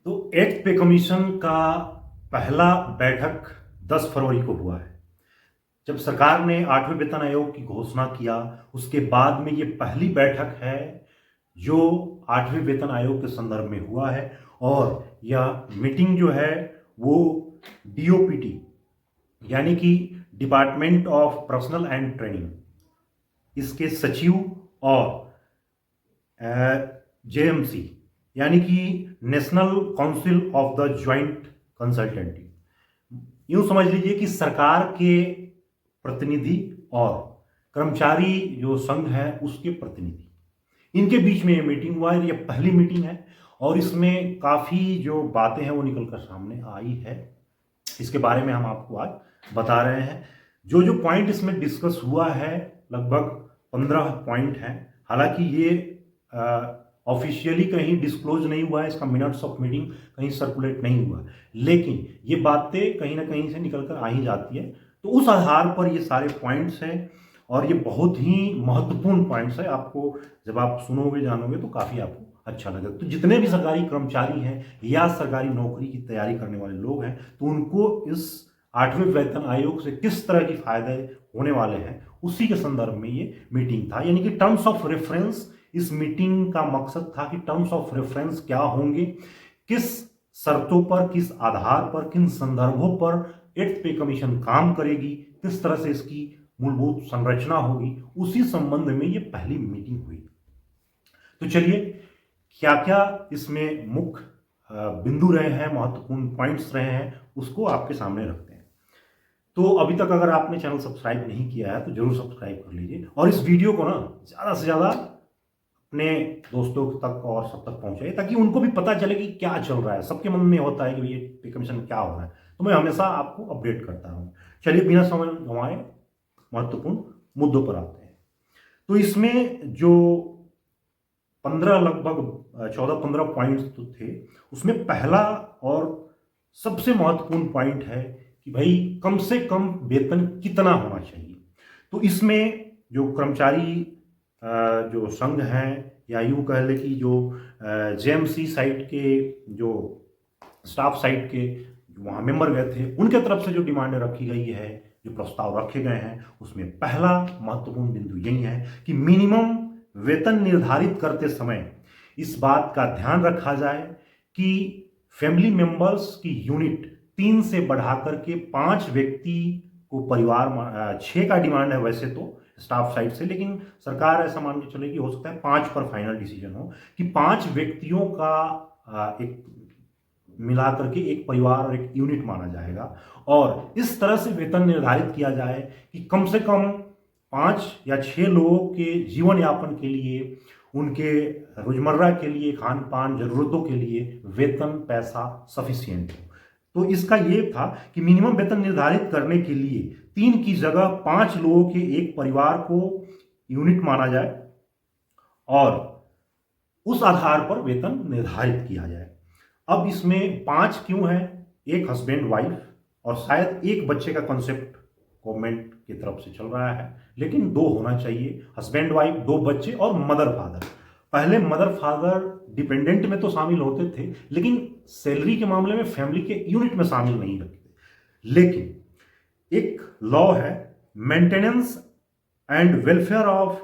तो eighth pay commission का पहला बैठक 10 फरवरी को हुआ है। जब सरकार ने 8वें वेतन आयोग की घोषणा किया, उसके बाद में ये पहली बैठक है जो 8वें वेतन आयोग के संदर्भ में हुआ है। और यह मीटिंग जो है वो डीओपीटी यानी कि department of personnel and training, इसके सचिव और जेएमसी यानी कि national council of the joint consultancy, यूं समझ लीजिए कि सरकार के प्रतिनिधि और कर्मचारी जो संघ है उसके प्रतिनिधि, इनके बीच में ये मीटिंग हुआ है। ये पहली मीटिंग है और इसमें काफ़ी जो बातें हैं वो निकल कर सामने आई है। इसके बारे में हम आपको आज बता रहे हैं। जो जो पॉइंट इसमें डिस्कस हुआ है, लगभग 15 पॉइंट हैं। हालांकि ये ऑफिशियली कहीं डिस्क्लोज नहीं हुआ है, इसका मिनट्स ऑफ मीटिंग कहीं सर्कुलेट नहीं हुआ, लेकिन ये बातें कहीं ना कहीं से निकल कर आ ही जाती है। तो उस आधार पर ये सारे पॉइंट्स हैं और ये बहुत ही महत्वपूर्ण पॉइंट्स है। आपको जब आप सुनोगे जानोगे तो काफ़ी आपको अच्छा लगेगा। तो जितने भी सरकारी कर्मचारी हैं या सरकारी नौकरी की तैयारी करने वाले लोग हैं, तो उनको इस 8वें वेतन आयोग से किस तरह के फायदे होने वाले हैं, उसी के संदर्भ में ये मीटिंग था। यानी कि टर्म्स ऑफ रेफरेंस, इस मीटिंग का मकसद था कि टर्म्स ऑफ रेफरेंस क्या होंगे, किस शर्तों पर, किस आधार पर, किन संदर्भों पर एट्थ पे कमीशन काम करेगी, किस तरह से इसकी मूलभूत संरचना होगी, उसी संबंध में ये पहली मीटिंग हुई। तो चलिए, क्या क्या इसमें मुख्य बिंदु रहे हैं, महत्वपूर्ण पॉइंट्स रहे हैं, उसको आपके सामने रखते हैं। तो अभी तक अगर आपने चैनल सब्सक्राइब नहीं किया है तो जरूर सब्सक्राइब कर लीजिए और इस वीडियो को ना ज़्यादा से ज़्यादा अपने दोस्तों तक और सब तक पहुंचाइए, ताकि उनको भी पता चले कि क्या चल रहा है। सबके मन में होता है कि ये पे कमीशन क्या हो रहा है, तो मैं हमेशा आपको अपडेट करता हूँ। चलिए, बिना समय गंवाए महत्वपूर्ण मुद्दों पर आते हैं। तो इसमें जो 15 लगभग 14-15 पॉइंट्स तो थे, उसमें पहला और सबसे महत्वपूर्ण पॉइंट है कि भाई कम से कम वेतन कितना होना चाहिए। तो इसमें जो कर्मचारी जो संघ हैं, या यूँ कह ले कि जो जेएमसी साइट के जो स्टाफ साइट के वहाँ मेंबर गए थे, उनके तरफ से जो डिमांड रखी गई है, जो प्रस्ताव रखे गए हैं, उसमें पहला महत्वपूर्ण बिंदु यही है कि मिनिमम वेतन निर्धारित करते समय इस बात का ध्यान रखा जाए कि फैमिली मेंबर्स की यूनिट 3 से बढ़ाकर के 5 व्यक्ति को परिवार, 6 का डिमांड है वैसे तो स्टाफ साइड से, लेकिन सरकार ऐसा मान के चले कि हो सकता है 5 पर फाइनल डिसीजन हो कि 5 व्यक्तियों का एक मिलाकर के एक परिवार और एक यूनिट माना जाएगा। और इस तरह से वेतन निर्धारित किया जाए कि कम से कम 5 या 6 लोगों के जीवन यापन के लिए, उनके रोजमर्रा के लिए, खान पान जरूरतों के लिए वेतन पैसा सफिशियंट हो। तो इसका ये था कि मिनिमम वेतन निर्धारित करने के लिए 3 की जगह 5 लोगों के एक परिवार को यूनिट माना जाए और उस आधार पर वेतन निर्धारित किया जाए। अब इसमें 5 क्यों है? एक हस्बैंड वाइफ और शायद एक बच्चे का कॉन्सेप्ट गवर्नमेंट की तरफ से चल रहा है, लेकिन 2 होना चाहिए, हस्बैंड वाइफ, 2 बच्चे और मदर फादर। पहले मदर फादर डिपेंडेंट में तो शामिल होते थे, लेकिन सैलरी के मामले में फैमिली के यूनिट में शामिल नहीं रखते। लेकिन एक लॉ है, maintenance and welfare of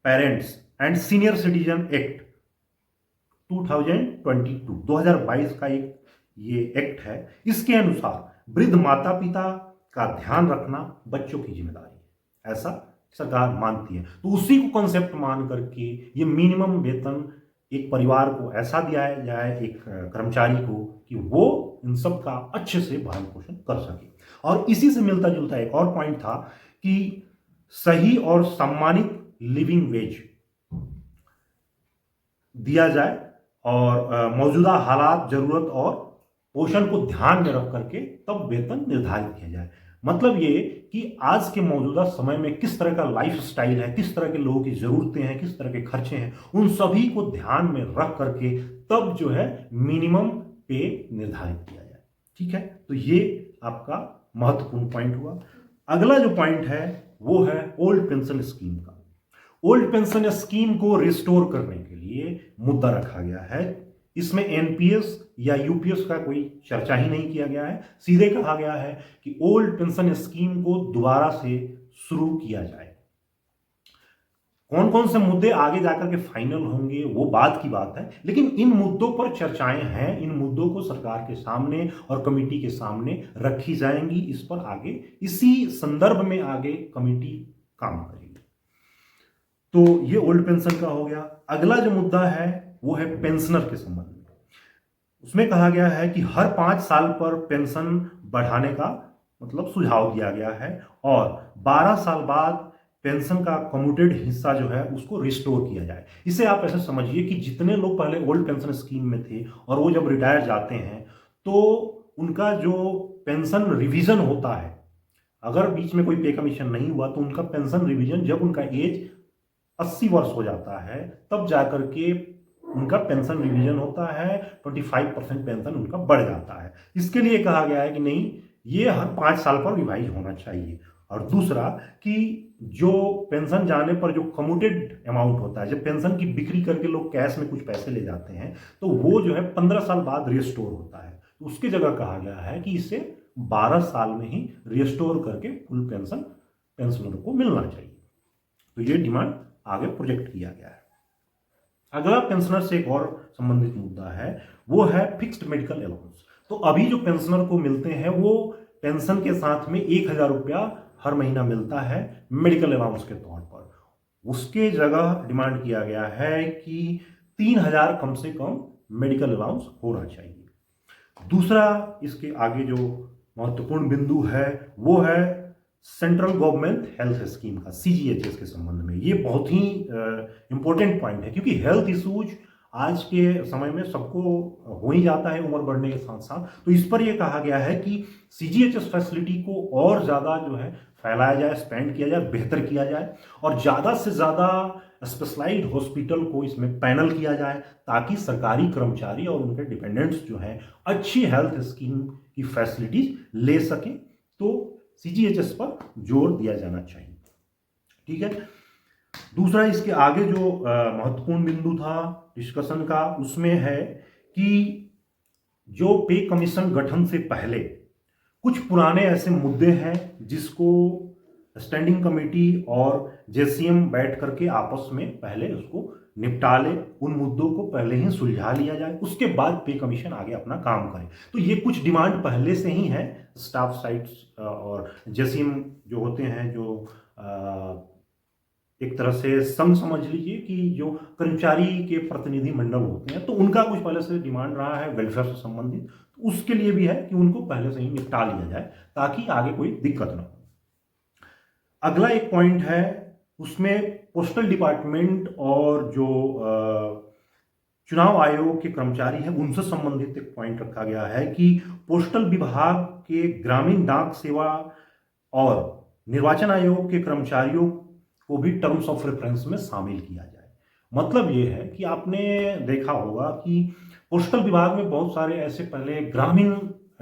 parents and senior citizen act 2022 का एक ये एक्ट है। इसके अनुसार वृद्ध माता पिता का ध्यान रखना बच्चों की जिम्मेदारी है, ऐसा सरकार मानती है। तो उसी को कॉन्सेप्ट मान करके ये मिनिमम वेतन एक परिवार को ऐसा दिया जाए, एक कर्मचारी को, कि वो इन सब का अच्छे से भरण पोषण कर सके। और इसी से मिलता जुलता एक और पॉइंट था कि सही और सम्मानित लिविंग वेज दिया जाए और मौजूदा हालात, जरूरत और पोषण को ध्यान में रख करके तब वेतन निर्धारित किया जाए। मतलब ये कि आज के मौजूदा समय में किस तरह का लाइफ स्टाइल है, किस तरह के लोगों की जरूरतें हैं, किस तरह के खर्चे हैं, उन सभी को ध्यान में रख करके तब जो है मिनिमम पे निर्धारित किया जाए। ठीक है, तो ये आपका महत्वपूर्ण पॉइंट हुआ। अगला जो पॉइंट है वो है ओल्ड पेंशन स्कीम का। ओल्ड पेंशन स्कीम को रिस्टोर करने के लिए मुद्दा रखा गया है। इसमें एनपीएस या यूपीएस का कोई चर्चा ही नहीं किया गया है। सीधे कहा गया है कि ओल्ड पेंशन स्कीम को दोबारा से शुरू किया जाए। कौन कौन से मुद्दे आगे जाकर के फाइनल होंगे वो बात की बात है, लेकिन इन मुद्दों पर चर्चाएं हैं। इन मुद्दों को सरकार के सामने और कमेटी के सामने रखी जाएंगी। इस पर आगे इसी संदर्भ में आगे कमेटी काम करेगी। तो ये ओल्ड पेंशन का हो गया। अगला जो मुद्दा है वो है पेंशनर के संबंध में। उसमें कहा गया है कि हर 5 साल पर पेंशन बढ़ाने का मतलब सुझाव दिया गया है और 12 साल बाद पेंशन का कम्यूटेड हिस्सा जो है उसको रिस्टोर किया जाए। इसे आप ऐसे समझिए कि जितने लोग पहले ओल्ड पेंशन स्कीम में थे और वो जब रिटायर जाते हैं तो उनका जो पेंशन रिवीजन होता है, अगर बीच में कोई पे कमीशन नहीं हुआ तो उनका पेंशन रिवीजन जब उनका एज 80 वर्ष हो जाता है तब जाकर के उनका पेंशन रिवीजन होता है। 25% पेंशन उनका बढ़ जाता है। इसके लिए कहा गया है कि नहीं, ये हर 5 साल पर रिवाइज होना चाहिए। और दूसरा कि जो पेंशन जाने पर जो कम्यूटेड अमाउंट होता है, जब पेंशन की बिक्री करके लोग कैश में कुछ पैसे ले जाते हैं तो वो जो है 15 साल बाद रिस्टोर होता है। तो उसकी जगह कहा गया है कि इसे 12 साल में ही रिस्टोर करके फुल पेंशन पेंशनर को मिलना चाहिए। तो ये डिमांड आगे प्रोजेक्ट किया गया है। अगला पेंशनर से एक और संबंधित मुद्दा है, वो है फिक्स्ड मेडिकल अलाउंस। तो अभी जो पेंशनर को मिलते हैं वो पेंशन के साथ में 1000 रुपया हर महीना मिलता है मेडिकल अलाउंस के तौर पर। उसके जगह डिमांड किया गया है कि 3000 कम से कम मेडिकल अलाउंस होना चाहिए। दूसरा इसके आगे जो महत्वपूर्ण बिंदु है वो है सेंट्रल गवर्नमेंट हेल्थ स्कीम का, सीजीएचएस के संबंध में। ये बहुत ही इंपॉर्टेंट पॉइंट है क्योंकि हेल्थ इश्यूज आज के समय में सबको हो ही जाता है उम्र बढ़ने के साथ साथ। तो इस पर यह कहा गया है कि सीजीएचएस फैसिलिटी को और ज़्यादा जो है फैलाया जाए, एक्सपेंड किया जाए, बेहतर किया जाए और ज़्यादा से ज़्यादा स्पेशलाइज्ड हॉस्पिटल को इसमें पैनल किया जाए ताकि सरकारी कर्मचारी और उनके डिपेंडेंट्स जो हैं अच्छी हेल्थ स्कीम की फैसिलिटीज ले सकें। तो सीजीएचएस पर जोर दिया जाना चाहिए। ठीक है। दूसरा इसके आगे जो महत्वपूर्ण बिंदु था डिस्कशन का उसमें है कि जो पे कमीशन गठन से पहले कुछ पुराने ऐसे मुद्दे हैं जिसको स्टैंडिंग कमेटी और जेसीएम बैठ करके आपस में पहले उसको निपटा ले, उन मुद्दों को पहले ही सुलझा लिया जाए, उसके बाद पे कमीशन आगे अपना काम करे। तो ये कुछ डिमांड पहले से ही है स्टाफ साइट्स और जेसीएम जो होते हैं, जो एक तरह से संघ समझ लीजिए कि जो कर्मचारी के प्रतिनिधि मंडल होते हैं, तो उनका कुछ पहले से डिमांड रहा है वेलफेयर से संबंधित। तो उसके लिए भी है कि उनको पहले से ही निपटा लिया जाए ताकि आगे कोई दिक्कत ना हो। अगला एक पॉइंट है उसमें पोस्टल डिपार्टमेंट और जो चुनाव आयोग के कर्मचारी हैं उनसे संबंधित एक पॉइंट रखा गया है कि पोस्टल विभाग के ग्रामीण डाक सेवा और निर्वाचन आयोग के कर्मचारियों को भी टर्म्स ऑफ रेफरेंस में शामिल किया जाए। मतलब ये है कि आपने देखा होगा कि पोस्टल विभाग में बहुत सारे ऐसे पहले ग्रामीण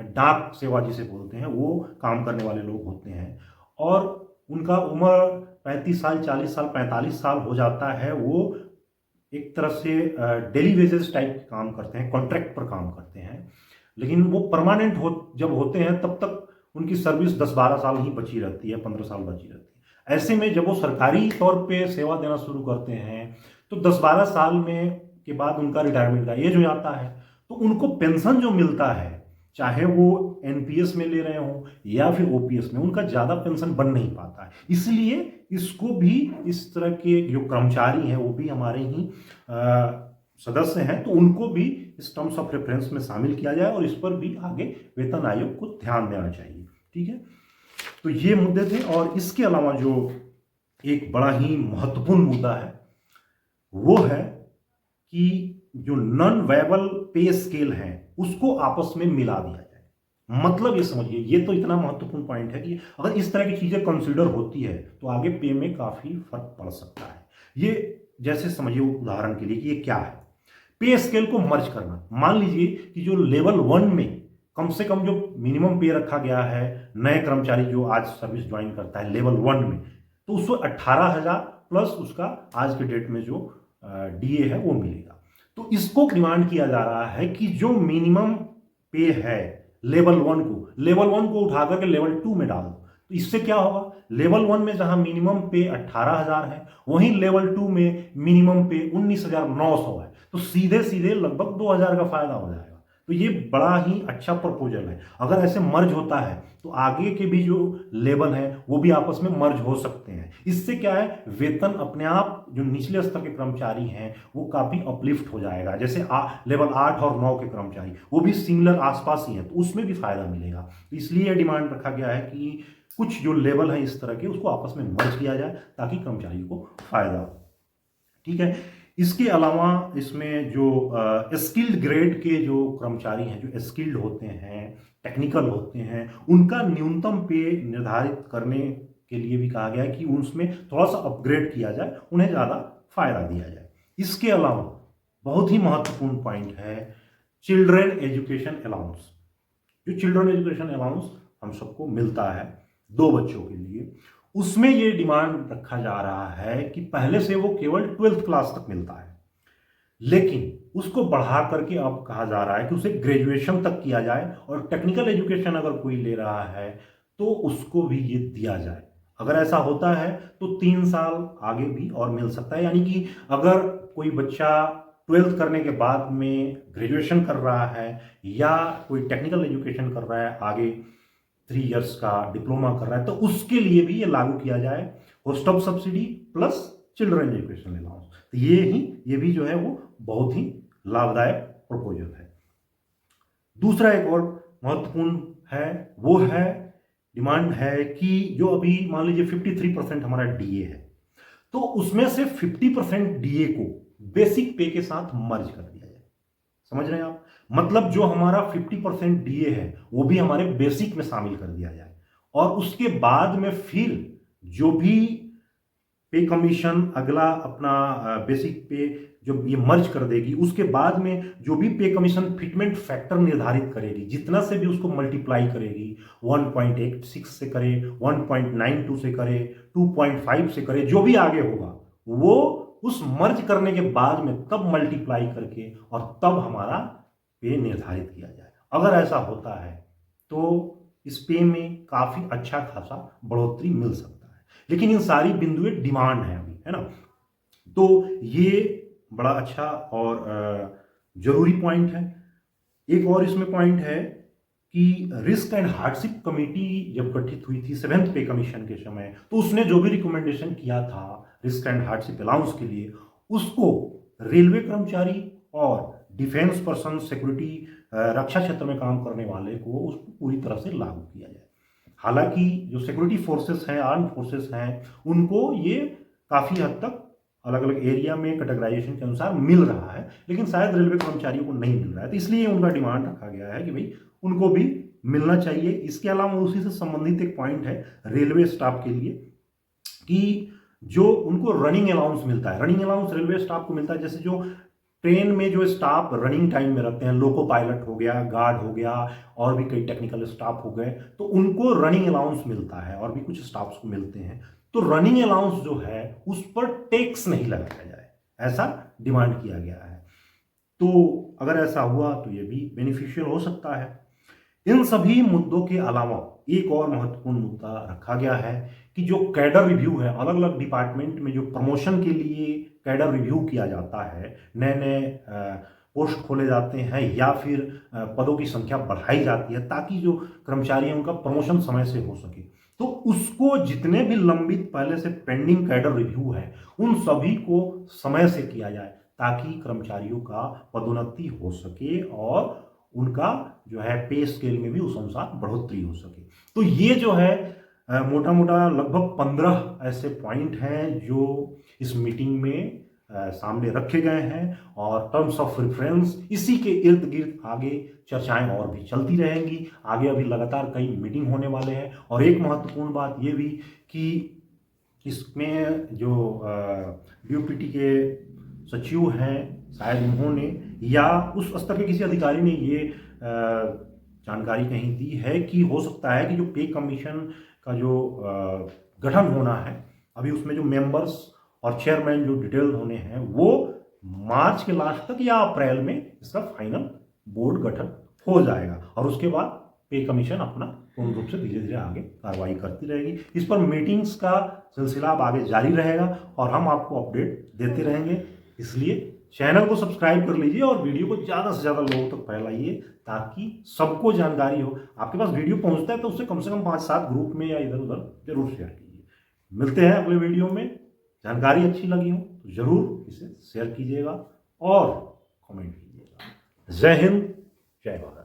डाक सेवा जिसे बोलते हैं वो काम करने वाले लोग होते हैं और उनका उम्र 35 साल, 40 साल, 45 साल हो जाता है। वो एक तरह से डेली वेजेस टाइप काम करते हैं, कॉन्ट्रैक्ट पर काम करते हैं, लेकिन वो परमानेंट जब होते हैं तब तक उनकी सर्विस 10-12 साल ही बची रहती है, 15 साल बची रहती है। ऐसे में जब वो सरकारी तौर पे सेवा देना शुरू करते हैं तो 10-12 साल में के बाद उनका रिटायरमेंट का एज हो जाता है, तो उनको पेंशन जो मिलता है चाहे वो एनपीएस में ले रहे हो या फिर ओपीएस में, उनका ज़्यादा पेंशन बन नहीं पाता है। इसलिए इसको भी इस तरह के जो कर्मचारी हैं वो भी हमारे ही सदस्य हैं, तो उनको भी इस टर्म्स ऑफ रेफरेंस में शामिल किया जाए और इस पर भी आगे वेतन आयोग को ध्यान देना चाहिए। ठीक है। तो ये मुद्दे थे। और इसके अलावा जो एक बड़ा ही महत्वपूर्ण मुद्दा है वो है कि जो नॉन वेबल पे स्केल है उसको आपस में मिला दिया जाए। मतलब ये समझिए, ये तो इतना महत्वपूर्ण पॉइंट है कि अगर इस तरह की चीजें कंसीडर होती है तो आगे पे में काफी फर्क पड़ सकता है। ये जैसे समझिए उदाहरण के लिए कि ये क्या है, पे स्केल को मर्ज करना। मान लीजिए कि जो लेवल 1 में कम से कम जो मिनिमम पे रखा गया है नए कर्मचारी जो आज सर्विस ज्वाइन करता है लेवल 1 में, तो उसको 18,000 प्लस उसका आज के डेट में जो डीए है वो मिलेगा। तो इसको डिमांड किया जा रहा है कि जो मिनिमम पे है लेवल 1 को उठा करके लेवल 2 में डाल दो। तो इससे क्या होगा, लेवल 1 में जहां मिनिमम पे 18,000 है, वहीं लेवल 2 में मिनिमम पे 19,900 है। तो सीधे सीधे लगभग 2,000 का फायदा हो जाएगा। तो ये बड़ा ही अच्छा प्रपोजल है। अगर ऐसे मर्ज होता है तो आगे के भी जो लेवल है वो भी आपस में मर्ज हो सकते हैं। इससे क्या है, वेतन अपने आप जो निचले स्तर के कर्मचारी हैं वो काफी अपलिफ्ट हो जाएगा। जैसे लेवल 8 और 9 के कर्मचारी वो भी सिमिलर आसपास ही हैं, तो उसमें भी फायदा मिलेगा। इसलिए डिमांड रखा गया है कि कुछ जो लेवल है इस तरह के उसको आपस में मर्ज किया जाए ताकि कर्मचारियों को फायदा हो। ठीक है। इसके अलावा इसमें जो स्किल्ड ग्रेड के जो कर्मचारी हैं, जो स्किल्ड होते हैं, टेक्निकल होते हैं, उनका न्यूनतम पे निर्धारित करने के लिए भी कहा गया है कि उसमें थोड़ा सा अपग्रेड किया जाए, उन्हें ज़्यादा फायदा दिया जाए। इसके अलावा बहुत ही महत्वपूर्ण पॉइंट है चिल्ड्रन एजुकेशन अलाउंस। जो चिल्ड्रन एजुकेशन अलाउंस हम सबको मिलता है 2 बच्चों के लिए, उसमें ये डिमांड रखा जा रहा है कि पहले से वो केवल 12th क्लास तक मिलता है, लेकिन उसको बढ़ा करके अब कहा जा रहा है कि उसे ग्रेजुएशन तक किया जाए और टेक्निकल एजुकेशन अगर कोई ले रहा है तो उसको भी ये दिया जाए। अगर ऐसा होता है तो 3 साल आगे भी और मिल सकता है। यानी कि अगर कोई बच्चा 12th करने के बाद में ग्रेजुएशन कर रहा है या कोई टेक्निकल एजुकेशन कर रहा है, आगे 3 इयर्स का डिप्लोमा कर रहा है, तो उसके लिए भी ये लागू किया जाए cost of subsidy plus children education allowance. तो ये भी जो है वो बहुत ही लाभदायक प्रपोजल है। दूसरा एक और महत्वपूर्ण है, वो है डिमांड है कि जो अभी मान लीजिए 53% हमारा डीए है, तो उसमें से 50% डीए को बेसिक पे के साथ मर्ज कर दिया जाए। समझ रहे हैं आप? मतलब जो हमारा 50% डीए है वो भी हमारे बेसिक में शामिल कर दिया जाए, और उसके बाद में फिर जो भी पे कमीशन अगला अपना बेसिक पे जब ये मर्ज कर देगी, उसके बाद में जो भी पे कमीशन फिटमेंट फैक्टर निर्धारित करेगी, जितना से भी उसको मल्टीप्लाई करेगी, 1.86 से करे, 1.92 से करे, 2.5 से करे, जो भी आगे होगा वो उस मर्ज करने के बाद में तब मल्टीप्लाई करके और तब हमारा पे निर्धारित किया जाए। अगर ऐसा होता है तो इस पे में काफी अच्छा खासा बढ़ोतरी मिल सकता है। लेकिन इन सारी बिंदुएं डिमांड है अभी, है ना। तो ये बड़ा अच्छा और जरूरी पॉइंट है। एक और इसमें पॉइंट है कि रिस्क एंड हार्डशिप कमेटी जब गठित हुई थी 7th पे कमीशन के समय, तो उसने जो भी रिकमेंडेशन किया था रिस्क एंड हार्डशिप अलाउंस के लिए, उसको रेलवे कर्मचारी और डिफेंस पर्सन, सिक्योरिटी रक्षा क्षेत्र में काम करने वाले को उसको पूरी तरह से लागू किया जाए। हालांकि जो सिक्योरिटी फोर्सेस हैं, आर्म फोर्सेस हैं, उनको ये काफ़ी हद तक अलग अलग एरिया में कैटेगराइजेशन के अनुसार मिल रहा है, लेकिन शायद रेलवे कर्मचारियों को नहीं मिल रहा है। तो इसलिए उनका डिमांड रखा गया है कि भाई उनको भी मिलना चाहिए। इसके अलावा उसी से संबंधित एक पॉइंट है रेलवे स्टाफ के लिए कि जो उनको रनिंग अलाउंस मिलता है, रनिंग अलाउंस रेलवे स्टाफ को मिलता है। जैसे जो ट्रेन में जो स्टाफ रनिंग टाइम में रहते हैं, लोको पायलट हो गया, गार्ड हो गया, और भी कई टेक्निकल स्टाफ हो गए, तो उनको रनिंग अलाउंस मिलता है और भी कुछ स्टाफ्स को मिलते हैं। तो रनिंग अलाउंस जो है उस पर टैक्स नहीं लगाया जाए, ऐसा डिमांड किया गया है। तो अगर ऐसा हुआ तो ये भी बेनिफिशियल हो सकता है। इन सभी मुद्दों के अलावा एक और महत्वपूर्ण मुद्दा रखा गया है कि जो कैडर रिव्यू है, अलग अलग डिपार्टमेंट में जो प्रमोशन के लिए कैडर रिव्यू किया जाता है, नए नए पोस्ट खोले जाते हैं या फिर पदों की संख्या बढ़ाई जाती है ताकि जो कर्मचारी हैं उनका प्रमोशन समय से हो सके, तो उसको जितने भी लंबित पहले से पेंडिंग कैडर रिव्यू है उन सभी को समय से किया जाए ताकि कर्मचारियों का पदोन्नति हो सके और उनका जो है पे स्केल में भी उस अनुसार बढ़ोतरी हो सके। तो ये जो है मोटा मोटा लगभग 15 ऐसे पॉइंट हैं जो इस मीटिंग में सामने रखे गए हैं, और टर्म्स ऑफ रेफरेंस इसी के इर्द गिर्द आगे चर्चाएं और भी चलती रहेंगी। आगे अभी लगातार कई मीटिंग होने वाले हैं। और एक महत्वपूर्ण बात ये भी कि इसमें जो डीओपीटी के सचिव हैं, शायद उन्होंने या उस स्तर के किसी अधिकारी ने ये जानकारी कहीं दी है कि हो सकता है कि जो पे कमीशन का जो गठन होना है, अभी उसमें जो मेंबर्स और चेयरमैन जो डिटेल होने हैं वो मार्च के लास्ट तक या अप्रैल में इसका फाइनल बोर्ड गठन हो जाएगा और उसके बाद पे कमीशन अपना पूर्ण रूप से धीरे धीरे आगे कार्रवाई करती रहेगी। इस पर मीटिंग्स का सिलसिला अब आगे जारी रहेगा और हम आपको अपडेट देते रहेंगे। इसलिए चैनल को सब्सक्राइब कर लीजिए और वीडियो को ज़्यादा से ज़्यादा लोगों तक फैलाइए ताकि सबको जानकारी हो। आपके पास वीडियो पहुंचता है तो उससे कम से कम 5-7 ग्रुप में या इधर उधर जरूर शेयर कीजिए। मिलते हैं अगले वीडियो में। जानकारी अच्छी लगी हो तो जरूर इसे शेयर कीजिएगा और कमेंट कीजिएगा। जय हिंद, जय भारत।